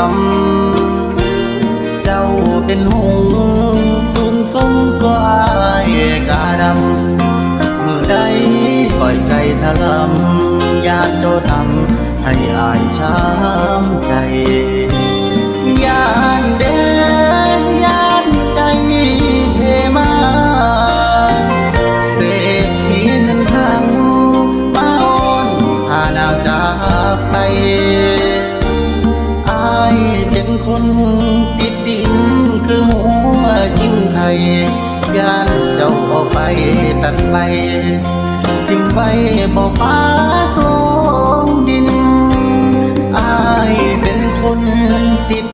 ำเจ้าเป็นหงสูงส่งก็อายกาดำมือใดปล่อยใจทะลำญาติเจ้าทำให้อายช้ำใจยานเด้ยานใจเทมาเศรษฐีเงินทางมาอ้อนพานางจากไปอายเป็นคนติดดินคือหัวจิ้งไทยย่านเจ้าออกไปตัดไปทิ้งไว้บ่ฟ้าโลงดินอายเป็นคนติด